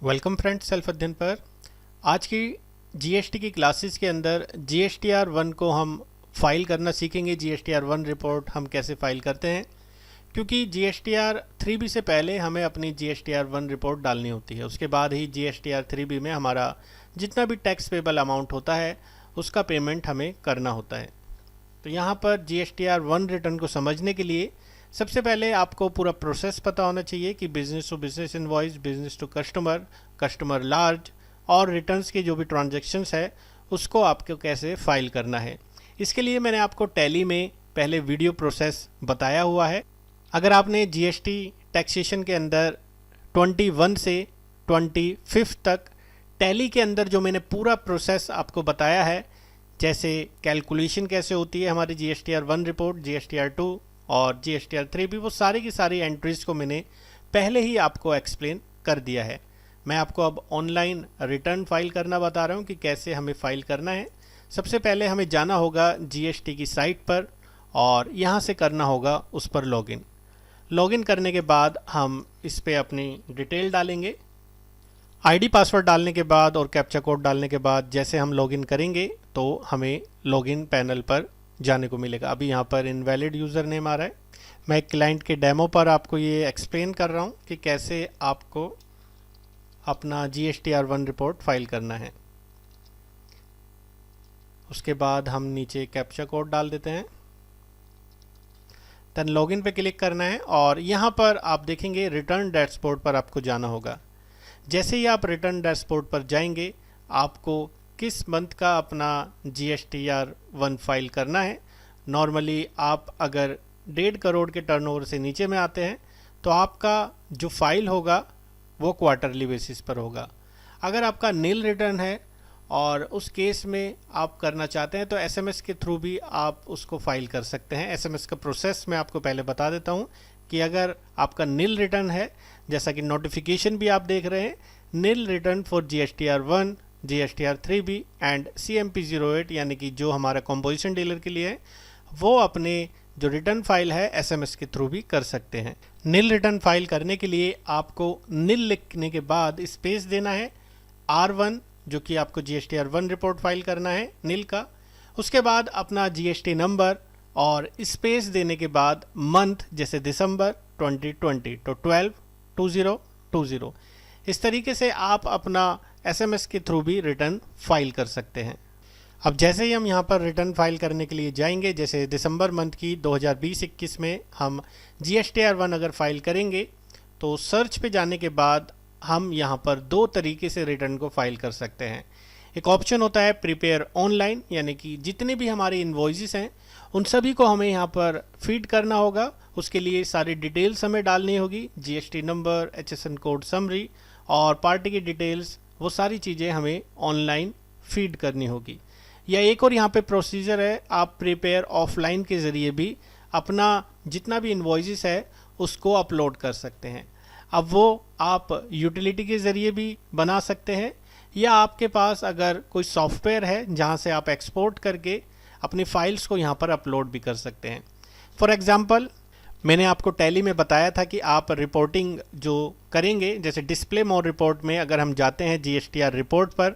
Welcome friends, self अध्ययन पर आज की जीएसटी की क्लासेस के अंदर जीएसटीआर 1 को हम फाइल करना सीखेंगे। जीएसटीआर 1 रिपोर्ट हम कैसे फाइल करते हैं, क्योंकि जीएसटीआर 3B से पहले हमें अपनी जीएसटीआर 1 रिपोर्ट डालनी होती है। उसके बाद ही जीएसटीआर 3B में हमारा जितना भी टैक्स पेबल अमाउंट होता है उसका पेमेंट हमें करना होता है। तो यहाँ पर जीएसटीआर 1 रिटर्न को समझने के लिए सबसे पहले आपको पूरा प्रोसेस पता होना चाहिए कि business to business invoice, business to customer, customer large और रिटर्न्स के जो भी ट्रांजैक्शंस है उसको आपको कैसे फाइल करना है। इसके लिए मैंने आपको टैली में पहले वीडियो प्रोसेस बताया हुआ है। अगर आपने जीएसटी टैक्सेशन के अंदर 21 से 25 तक टैली के अंदर जो मैंने पूरा प्रोसेस आपको बताया है, जैसे कैलकुलेशन कैसे होती है हमारी जीएसटीआर 1 रिपोर्ट, जीएसटीआर 2 और जीएसटीआर 3B, वो सारी की सारी एंट्रीज को मैंने पहले ही आपको एक्सप्लेन कर दिया है। मैं आपको अब ऑनलाइन रिटर्न फाइल करना बता रहा हूँ कि कैसे हमें फाइल करना है। सबसे पहले हमें जाना होगा जीएसटी की साइट पर और यहाँ से करना होगा उस पर लॉगिन। लॉगिन करने के बाद हम इस पर अपनी डिटेल डालेंगे। आईडी पासवर्ड डालने के बाद और कैप्चा कोड डालने के बाद जैसे हम लॉगिन करेंगे तो हमें लॉगिन पैनल पर जाने को मिलेगा। अभी यहाँ पर इनवैलिड यूज़र नेम आ रहा है। मैं एक क्लाइंट के डेमो पर आपको ये एक्सप्लेन कर रहा हूँ कि कैसे आपको अपना जीएसटीआर 1 रिपोर्ट फाइल करना है। उसके बाद हम नीचे कैप्चा कोड डाल देते हैं, देन लॉगिन पे क्लिक करना है और यहाँ पर आप देखेंगे रिटर्न डैशबोर्ड पर आपको जाना होगा। जैसे ही आप रिटर्न डैशबोर्ड पर जाएंगे आपको किस मंथ का अपना जीएसटीआर 1 फाइल करना है। नॉर्मली आप अगर 1.5 करोड़ के टर्नओवर से नीचे में आते हैं तो आपका जो फाइल होगा वो क्वार्टरली बेसिस पर होगा। अगर आपका नील रिटर्न है और उस केस में आप करना चाहते हैं तो एसएमएस के थ्रू भी आप उसको फाइल कर सकते हैं। एसएमएस का प्रोसेस मैं आपको पहले बता देता हूं कि अगर आपका नील रिटर्न है, जैसा कि नोटिफिकेशन भी आप देख रहे हैं, nil return for GSTR 1, GSTR 3B and CMP08, यानी कि जो हमारा कंपोजिशन डीलर के लिए है, वो अपने जो रिटर्न फाइल है एसएमएस के थ्रू भी कर सकते हैं। नील रिटर्न फाइल करने के लिए आपको नील लिखने के बाद स्पेस देना है R1, जो कि आपको जीएसटीआर 1 रिपोर्ट फाइल करना है नील का। उसके बाद अपना जीएसटी नंबर और स्पेस देने के बाद मंथ, जैसे दिसंबर 2020 तो 12/20/20। इस तरीके से आप अपना एसएमएस के थ्रू भी रिटर्न फाइल कर सकते हैं। अब जैसे ही हम यहाँ पर रिटर्न फाइल करने के लिए जाएंगे, जैसे दिसंबर मंथ की 2020-21 में हम जीएसटीआर 1 अगर फाइल करेंगे तो सर्च पे जाने के बाद हम यहाँ पर 2 तरीके से रिटर्न को फाइल कर सकते हैं। एक ऑप्शन होता है प्रिपेयर ऑनलाइन, यानी कि जितने भी हमारे इन्वॉइसेस हैं उन सभी को हमें यहाँ पर फीड करना होगा। उसके लिए सारी डिटेल्स हमें डालनी होगी, GST number, HSN code summary और पार्टी की डिटेल्स, वो सारी चीज़ें हमें ऑनलाइन फीड करनी होगी। या एक और यहाँ पे प्रोसीजर है, आप प्रिपेयर ऑफलाइन के ज़रिए भी अपना जितना भी इन्वॉइसेस है उसको अपलोड कर सकते हैं। अब वो आप यूटिलिटी के ज़रिए भी बना सकते हैं, या आपके पास अगर कोई सॉफ्टवेयर है जहाँ से आप एक्सपोर्ट करके अपनी फाइल्स को यहाँ पर अपलोड भी कर सकते हैं। फॉर एग्ज़ाम्पल, मैंने आपको टैली में बताया था कि आप रिपोर्टिंग जो करेंगे, जैसे डिस्प्ले मोर रिपोर्ट में अगर हम जाते हैं जीएसटीआर रिपोर्ट पर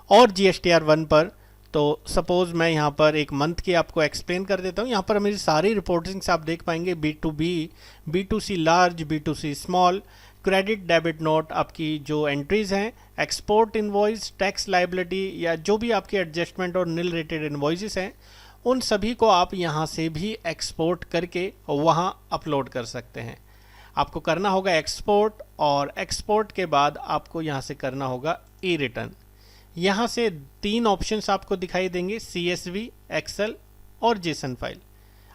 और जीएसटीआर 1 पर, तो सपोज़ मैं यहाँ पर एक मंथ की आपको एक्सप्लेन कर देता हूँ। यहाँ पर मेरी सारी रिपोर्टिंग्स आप देख पाएंगे, B2B, B2C large, B2C small, credit debit note, आपकी जो एंट्रीज़ हैं, एक्सपोर्ट इन्वॉइस, टैक्स लाइबिलिटी, या जो भी आपकी एडजस्टमेंट और नील रेटेड इन्वॉइसेस हैं, उन सभी को आप यहाँ से भी एक्सपोर्ट करके वहाँ अपलोड कर सकते हैं। आपको करना होगा एक्सपोर्ट, और एक्सपोर्ट के बाद आपको यहाँ से करना होगा ई रिटर्न। यहाँ से 3 ऑप्शंस आपको दिखाई देंगे, CSV, एक्सेल और जेसन फाइल।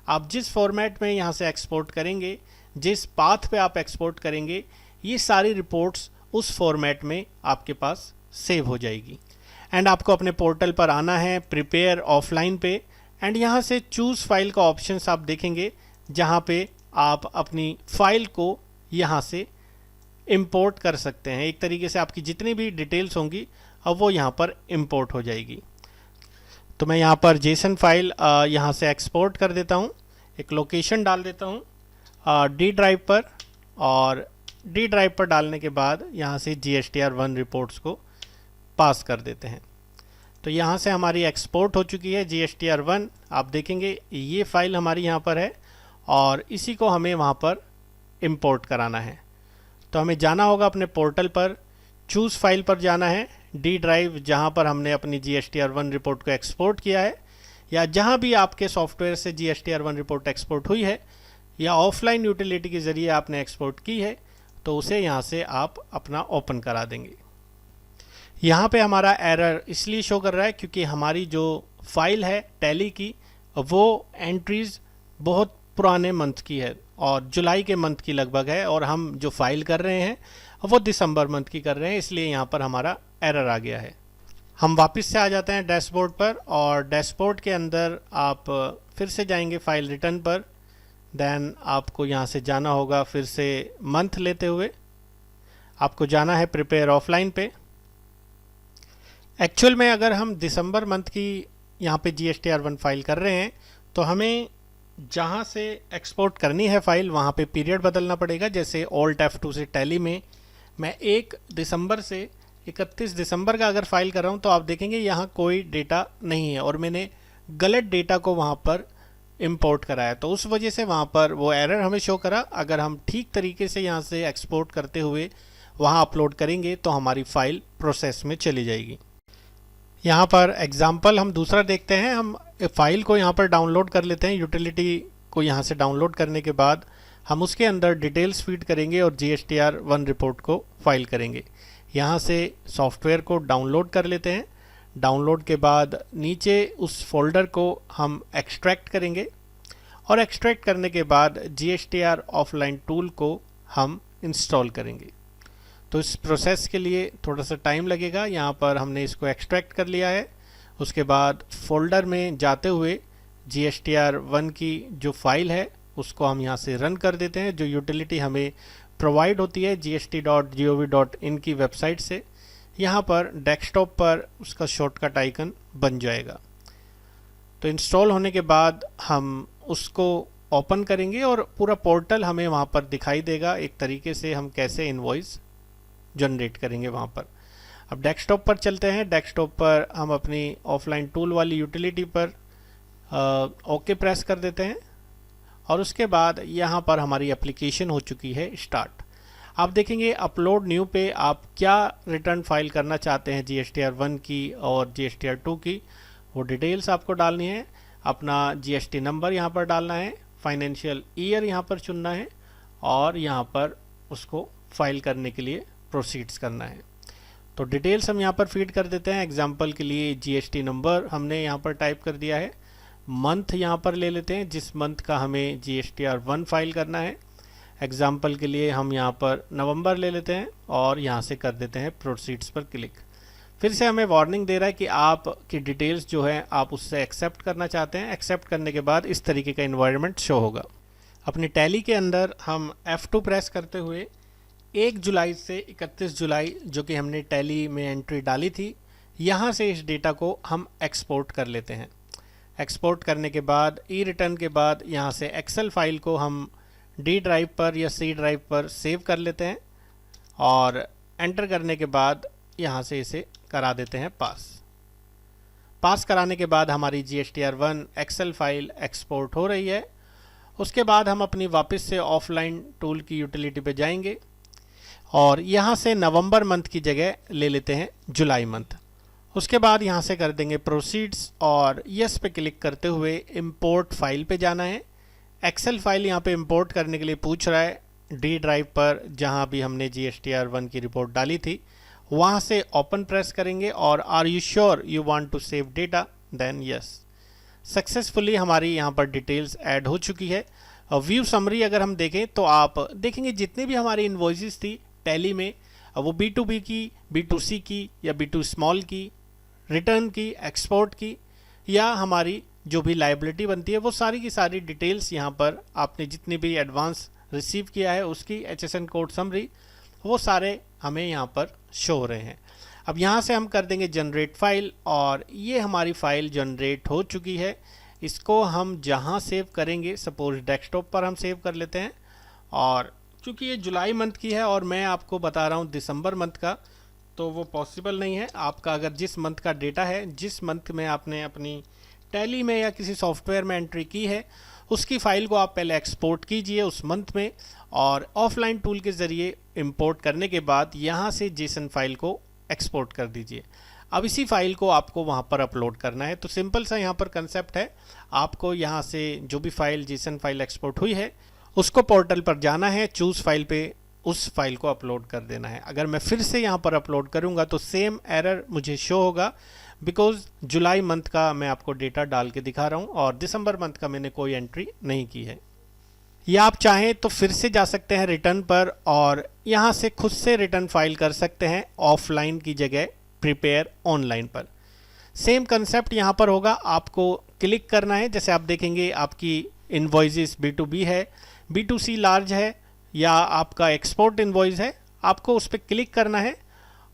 आप जिस फॉर्मेट में यहाँ से एक्सपोर्ट करेंगे, जिस पाथ पे आप एक्सपोर्ट करेंगे, ये सारी रिपोर्ट्स उस फॉर्मेट में आपके पास सेव हो जाएगी। एंड आपको अपने पोर्टल पर आना है, प्रिपेयर ऑफलाइन पे, एंड यहाँ से चूज़ फाइल का ऑप्शंस आप देखेंगे, जहाँ पे आप अपनी फाइल को यहाँ से इंपोर्ट कर सकते हैं। एक तरीके से आपकी जितनी भी डिटेल्स होंगी अब वो यहाँ पर इंपोर्ट हो जाएगी। तो मैं यहाँ पर जेसन फाइल यहाँ से एक्सपोर्ट कर देता हूँ, एक लोकेशन डाल देता हूँ D ड्राइव पर, और डी ड्राइव पर डालने के बाद यहाँ से GSTR1 रिपोर्ट्स को पास कर देते हैं। तो यहाँ से हमारी एक्सपोर्ट हो चुकी है GSTR1। आप देखेंगे ये फाइल हमारी यहाँ पर है और इसी को हमें वहाँ पर इंपोर्ट कराना है। तो हमें जाना होगा अपने पोर्टल पर, चूज़ फाइल पर जाना है, डी ड्राइव जहाँ पर हमने अपनी GSTR1 रिपोर्ट को एक्सपोर्ट किया है, या जहाँ भी आपके सॉफ्टवेयर से GSTR1 रिपोर्ट एक्सपोर्ट हुई है या ऑफलाइन यूटिलिटी के ज़रिए आपने एक्सपोर्ट की है, तो उसे यहाँ से आप अपना ओपन करा देंगे। यहाँ पे हमारा एरर इसलिए शो कर रहा है क्योंकि हमारी जो फाइल है टैली की वो एंट्रीज़ बहुत पुराने मंथ की है और जुलाई के मंथ की लगभग है, और हम जो फाइल कर रहे हैं वो दिसंबर मंथ की कर रहे हैं, इसलिए यहाँ पर हमारा एरर आ गया है। हम वापस से आ जाते हैं डैशबोर्ड पर, और डैशबोर्ड के अंदर आप फिर से जाएंगे फाइल रिटर्न पर। देन आपको यहाँ से जाना होगा फिर से मंथ लेते हुए, आपको जाना है प्रिपेयर ऑफलाइन पे। एक्चुअल में अगर हम दिसंबर मंथ की यहाँ पे GSTR1 फाइल कर रहे हैं तो हमें जहाँ से एक्सपोर्ट करनी है फाइल वहाँ पे पीरियड बदलना पड़ेगा। जैसे Alt F2 से टैली में मैं 1 दिसंबर से 31 दिसंबर का अगर फाइल कर रहा हूँ तो आप देखेंगे यहाँ कोई डेटा नहीं है और मैंने गलत डेटा को वहाँ पर इंपोर्ट कराया, तो उस वजह से वहाँ पर वो एरर हमें शो करा। अगर हम ठीक तरीके से यहाँ से एक्सपोर्ट करते हुए वहाँ अपलोड करेंगे तो हमारी फ़ाइल प्रोसेस में चली जाएगी। यहाँ पर एग्जाम्पल हम दूसरा देखते हैं। हम फाइल को यहाँ पर डाउनलोड कर लेते हैं। यूटिलिटी को यहाँ से डाउनलोड करने के बाद हम उसके अंदर डिटेल्स फीड करेंगे और GSTR1 रिपोर्ट को फाइल करेंगे। यहाँ से सॉफ्टवेयर को डाउनलोड कर लेते हैं। डाउनलोड के बाद नीचे उस फोल्डर को हम एक्सट्रैक्ट करेंगे और एक्सट्रैक्ट करने के बाद GSTR ऑफलाइन टूल को हम इंस्टॉल करेंगे। तो इस प्रोसेस के लिए थोड़ा सा टाइम लगेगा। यहाँ पर हमने इसको एक्सट्रैक्ट कर लिया है। उसके बाद फोल्डर में जाते हुए GSTR1 की जो फाइल है उसको हम यहाँ से रन कर देते हैं। जो यूटिलिटी हमें प्रोवाइड होती है gst.gov.in की वेबसाइट से, यहाँ पर डेस्कटॉप पर उसका शॉर्टकट आइकन बन जाएगा। तो इंस्टॉल होने के बाद हम उसको ओपन करेंगे और पूरा पोर्टल हमें वहाँ पर दिखाई देगा। एक तरीके से हम कैसे इनवॉइस जनरेट करेंगे वहाँ पर। अब डेस्कटॉप पर चलते हैं। डेस्कटॉप पर हम अपनी ऑफलाइन टूल वाली यूटिलिटी पर ओके प्रेस कर देते हैं और उसके बाद यहाँ पर हमारी एप्लीकेशन हो चुकी है स्टार्ट। आप देखेंगे अपलोड न्यू पे आप क्या रिटर्न फाइल करना चाहते हैं GSTR1 की और GSTR2 की, वो डिटेल्स आपको डालनी है। अपना GST नंबर यहाँ पर डालना है, फाइनेंशियल ईयर यहाँ पर चुनना है और यहाँ पर उसको फाइल करने के लिए प्रोसीड्स करना है। तो डिटेल्स हम यहाँ पर फीड कर देते हैं। एग्जांपल के लिए GST नंबर हमने यहाँ पर टाइप कर दिया है। मंथ यहाँ पर ले लेते हैं जिस मंथ का हमें GSTR1 फाइल करना है। एग्जांपल के लिए हम यहाँ पर नवंबर ले लेते हैं और यहाँ से कर देते हैं प्रोसीड्स पर क्लिक। फिर से हमें वार्निंग दे रहा है कि आपकी डिटेल्स जो है आप उससे एक्सेप्ट करना चाहते हैं। एक्सेप्ट करने के बाद इस तरीके का इन्वायरमेंट शो होगा। अपनी टैली के अंदर हम F2 प्रेस करते हुए 1 जुलाई से 31 जुलाई जो कि हमने टैली में एंट्री डाली थी, यहाँ से इस डेटा को हम एक्सपोर्ट कर लेते हैं। एक्सपोर्ट करने के बाद ई रिटर्न के बाद यहाँ से एक्सेल फाइल को हम डी ड्राइव पर या सी ड्राइव पर सेव कर लेते हैं और एंटर करने के बाद यहाँ से इसे करा देते हैं पास कराने के बाद हमारी GSTR1 एक्सेल फाइल एक्सपोर्ट हो रही है। उसके बाद हम अपनी वापस से ऑफलाइन टूल की यूटिलिटी पे जाएंगे और यहाँ से नवंबर मंथ की जगह ले लेते हैं जुलाई मंथ। उसके बाद यहाँ से कर देंगे प्रोसीड्स और यस पे क्लिक करते हुए इंपोर्ट फाइल पे जाना है। एक्सेल फाइल यहाँ पे इंपोर्ट करने के लिए पूछ रहा है। डी ड्राइव पर जहाँ भी हमने GSTR1 की रिपोर्ट डाली थी वहाँ से ओपन प्रेस करेंगे और are you sure you want to save data, then yes. Successfully हमारी यहाँ पर डिटेल्स ऐड हो चुकी है। व्यू समरी अगर हम देखें तो आप देखेंगे जितने भी हमारी इन्वॉइसेस थी टैली में, वो B2B की, B2C की या B2 स्मॉल की, रिटर्न की, एक्सपोर्ट की या हमारी जो भी लायबिलिटी बनती है, वो सारी की सारी डिटेल्स यहाँ पर आपने जितनी भी एडवांस रिसीव किया है उसकी HSN कोड समरी, वो सारे हमें यहाँ पर शो हो रहे हैं। अब यहाँ से हम कर देंगे जनरेट फाइल और ये हमारी फाइल जनरेट हो चुकी है। इसको हम जहाँ सेव करेंगे, सपोज डेस्कटॉप पर हम सेव कर लेते हैं और क्योंकि ये जुलाई मंथ की है और मैं आपको बता रहा हूँ दिसंबर मंथ का, तो वो पॉसिबल नहीं है। आपका अगर जिस मंथ का डेटा है, जिस मंथ में आपने अपनी टैली में या किसी सॉफ्टवेयर में एंट्री की है, उसकी फ़ाइल को आप पहले एक्सपोर्ट कीजिए उस मंथ में, और ऑफलाइन टूल के ज़रिए इंपोर्ट करने के बाद यहाँ से जेसन फाइल को एक्सपोर्ट कर दीजिए। अब इसी फाइल को आपको वहाँ पर अपलोड करना है। तो सिंपल सा यहाँ पर कंसेप्ट है, आपको यहाँ से जो भी फाइल जेसन फाइल एक्सपोर्ट हुई है उसको पोर्टल पर जाना है, चूज़ फाइल पे उस फाइल को अपलोड कर देना है। अगर मैं फिर से यहाँ पर अपलोड करूँगा तो सेम एरर मुझे शो होगा, बिकॉज जुलाई मंथ का मैं आपको डेटा डाल के दिखा रहा हूँ और दिसंबर मंथ का मैंने कोई एंट्री नहीं की है। या आप चाहें तो फिर से जा सकते हैं रिटर्न पर और यहाँ से खुद से रिटर्न फाइल कर सकते हैं ऑफलाइन की जगह प्रिपेयर ऑनलाइन पर। सेम कंसेप्ट यहाँ पर होगा, आपको क्लिक करना है। जैसे आप देखेंगे आपकी इनवॉइसेस B2B है, B2C लार्ज है या आपका एक्सपोर्ट इनवॉइस है, आपको उस पर क्लिक करना है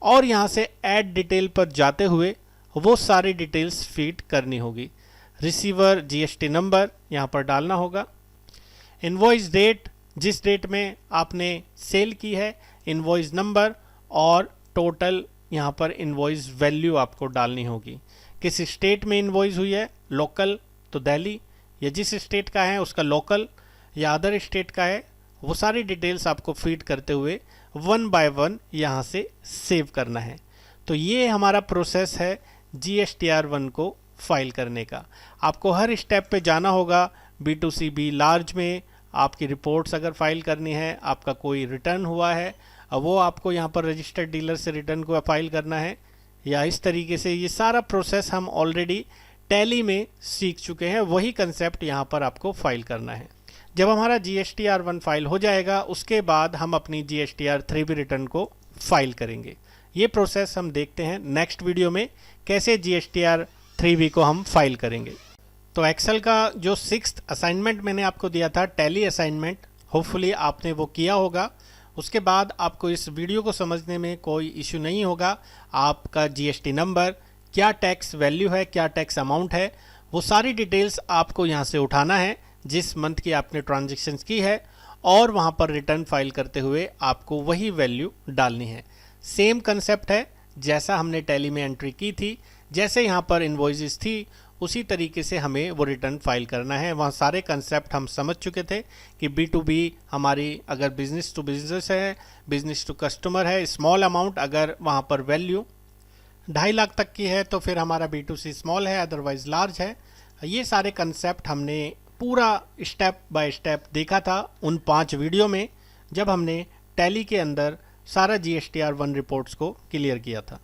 और यहाँ से ऐड डिटेल पर जाते हुए वो सारी डिटेल्स फीड करनी होगी। रिसीवर GST नंबर यहाँ पर डालना होगा, इनवॉइस डेट जिस डेट में आपने सेल की है, इनवॉइस नंबर और टोटल यहाँ पर इनवॉइस वैल्यू आपको डालनी होगी। किस स्टेट में इनवॉइस हुई है, लोकल तो दिल्ली, या जिस स्टेट का है उसका लोकल या अदर स्टेट का है, वो सारी डिटेल्स आपको फीड करते हुए वन बाय वन यहाँ से सेव करना है। तो ये हमारा प्रोसेस है GSTR1 को फाइल करने का। आपको हर स्टेप पे जाना होगा। B2CB लार्ज में आपकी रिपोर्ट्स अगर फाइल करनी है, आपका कोई रिटर्न हुआ है, वो आपको यहाँ पर रजिस्टर्ड डीलर से रिटर्न को फाइल करना है, या इस तरीके से ये सारा प्रोसेस हम ऑलरेडी टैली में सीख चुके हैं। वही कंसेप्ट यहाँ पर आपको फाइल करना है। जब हमारा GSTR1 फाइल हो जाएगा उसके बाद हम अपनी GSTR3 रिटर्न को फाइल करेंगे। ये प्रोसेस हम देखते हैं नेक्स्ट वीडियो में, कैसे GSTR3 को हम फाइल करेंगे। तो एक्सेल का जो 6th असाइनमेंट मैंने आपको दिया था, टैली असाइनमेंट, होपफुली आपने वो किया होगा। उसके बाद आपको इस वीडियो को समझने में कोई इशू नहीं होगा। आपका GST नंबर, क्या टैक्स वैल्यू है, क्या टैक्स अमाउंट है, वो सारी डिटेल्स आपको यहाँ से उठाना है जिस मंथ की आपने ट्रांजैक्शंस की है, और वहाँ पर रिटर्न फाइल करते हुए आपको वही वैल्यू डालनी है। सेम कंसेप्ट है जैसा हमने टैली में एंट्री की थी, जैसे यहाँ पर इनवॉइसेस थी उसी तरीके से हमें वो रिटर्न फाइल करना है। वहाँ सारे कंसेप्ट हम समझ चुके थे कि B2B हमारी अगर बिजनेस टू बिजनेस है, बिजनेस टू कस्टमर है, स्मॉल अमाउंट अगर वहाँ पर वैल्यू 2.5 लाख तक की है तो फिर हमारा B2C स्मॉल है, अदरवाइज लार्ज है। ये सारे कंसेप्ट हमने पूरा स्टेप बाय स्टेप देखा था उन 5 वीडियो में, जब हमने टैली के अंदर सारा GSTR1 रिपोर्ट्स को क्लियर किया था।